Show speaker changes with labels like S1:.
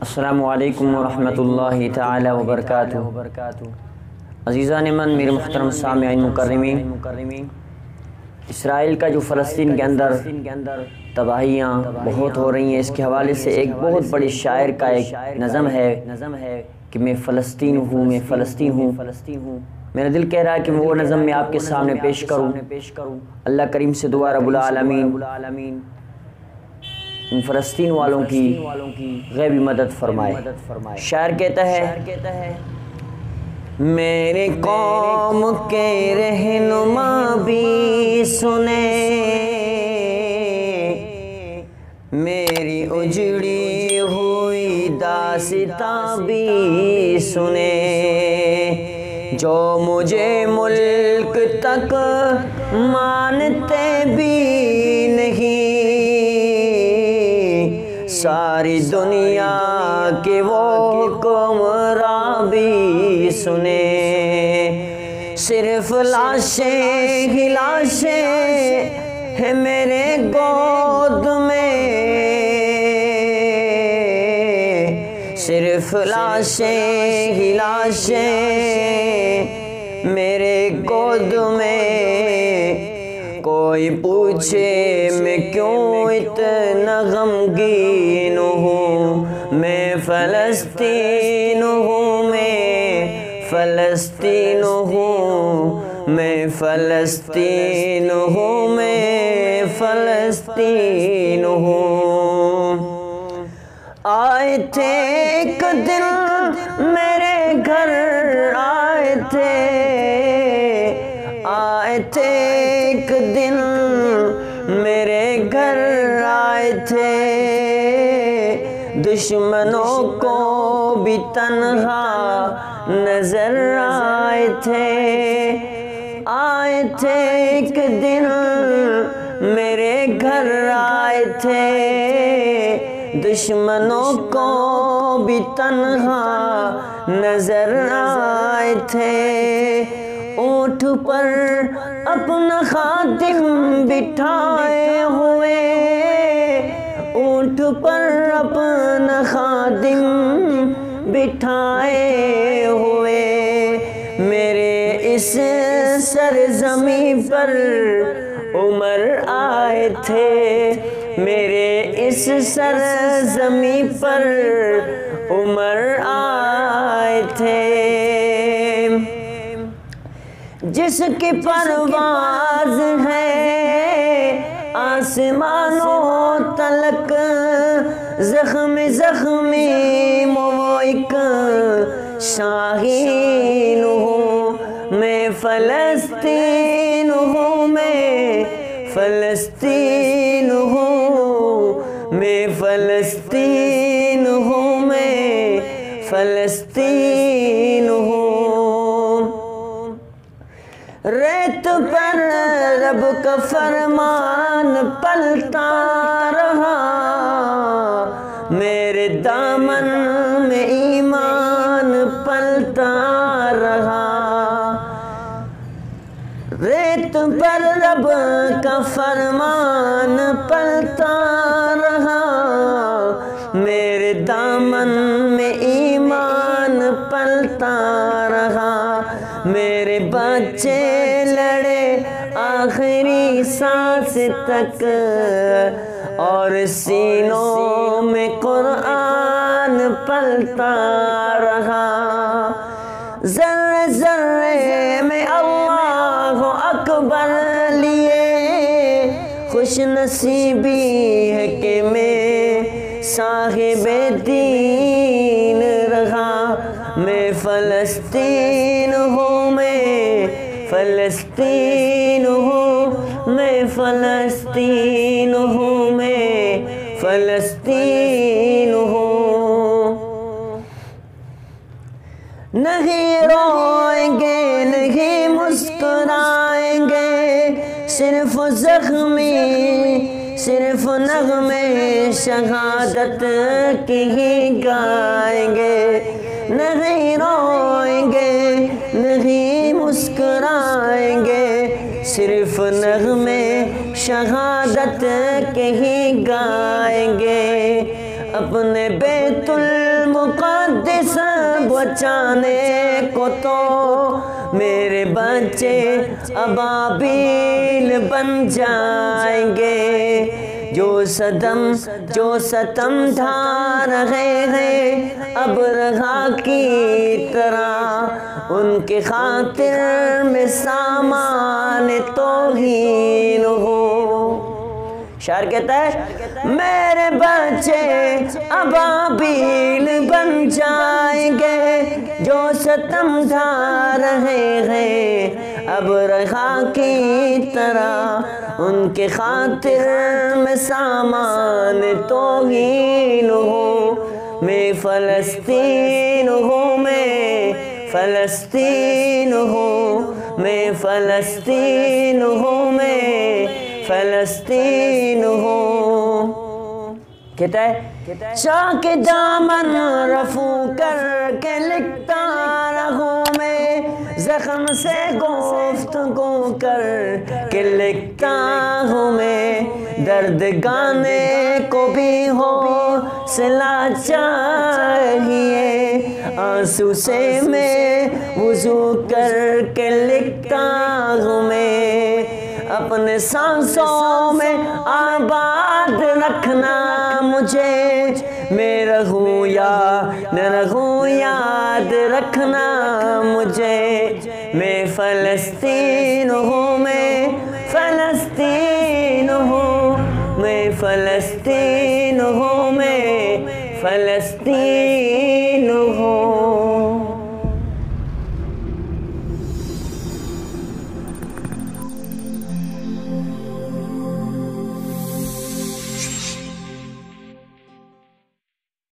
S1: السلام علیکم ورحمۃ اللہ تعالی وبرکاتہ۔ عزیزان من، میرے محترم سامعین مکرمین، اسرائیل کا جو فلسطین کے اندر تباہیاں بہت ہو رہی ہیں، اس کے حوالے سے ایک بہت بڑی شاعر کا ایک نظم ہے کہ میں فلسطین ہوں، میں فلسطین ہوں۔ میرا دل کہہ رہا ہے کہ وہ نظم میں آپ کے سامنے پیش کروں۔ اللہ کریم سے دعا رب العالمین ان فلسطین والوں کی غیبی مدد فرمائے۔ شاعر کہتا ہے، میرے قوم کے رہنما بھی سنے، میری اجڑی ہوئی داستاں بھی سنے، جو مجھے ملک تک مانتے بھی نہیں، ساری دنیا کے وہ حکمراں بھی سنے، صرف لاشیں ہی لاشیں ہیں میرے گود میں، صرف لاشیں ہی لاشیں میرے گود میں، کوئی پوچھے میں کیوں اتنا غمگین ہوں، میں فلسطین ہوں، میں فلسطین ہوں، میں فلسطین ہوں، میں فلسطین ہوں۔ آئے تھے ایک دن میرے گھر، آئے تھے ایک دن میرے گھر آئے تھے، دشمنوں کو بھی تنہا نظر آئے تھے، آئے تھے ایک دن میرے گھر آئے تھے، دشمنوں کو بھی تنہا نظر آئے تھے، اونٹ پر اپنا خادم بٹھائے ہوئے، اونٹ پر اپنا خادم بٹھائے ہوئے، میرے اس سرزمین پر عمر آئے تھے، میرے اس سرزمین پر عمر آئے تھے، جس کی پرواز ہے آسمانوں تلک، زخمی وہ ایک شاہین ہوں، میں فلسطین ہوں، میں فلسطین ہوں، میں فلسطین ہوں، میں فلسطین ہوں۔ ریت پر رب کا فرمان پلتا رہا، میرے دامن میں ایمان پلتا رہا، ریت پر رب کا فرمان پلتا رہا، میرے دامن میں ایمان پلتا رہا، میرے بچے لڑے آخری سانس تک، اور سینوں میں قرآن پلتا رہا، ذرے ذرے میں اللہ اکبر لیے، خوش نصیبی ہے کہ میں صاحب دین رہا، میں فلسطین ہوں، میں فلسطین ہوں، میں فلسطین ہوں، میں فلسطین ہوں۔ نہیں روئیں گے، نہیں مسکرائیں گے، صرف زخمی، صرف نغمے شہادت کی ہی گائیں گے، نہیں روئیں گے، نہیں مسکرائیں گے، صرف نغمے شہادت کے ہی گائیں گے، اپنے بیت المقدس بچانے کو تو میرے بچے ابابیل بن جائیں گے، جو ستم ڈھا رہے ہیں ابرہا کی طرح، ان کے خاطر میں سامان توہین ہو۔ شاعر کہتا ہے میرے بچے ابابیل بن جائیں گے، جو ستم ڈھا رہے ہیں ابرہا کی طرح، ان کے خاطر میں سامان توہین ہو۔ میں فلسطین ہوں، میں فلسطین ہوں، میں فلسطین ہوں، میں فلسطین ہوں۔ کہتا ہے چاک دامن رفو کر کے لکھتا رہوں میں، زخم سے گفتگو کر کے لکھتا ہوں میں، درد گانے کو بھی حوصلہ چاہیے، آنسو سے میں وضو کر کے لکھتا ہوں میں، اپنے سانسوں میں آباد رکھنا مجھے، میں رہوں یا نہ رہوں یاد رکھنا مجھے، میں فلسطین ہوں، میں فلسطین ہوں، میں فلسطین ہوں، میں فلسطین ہوں۔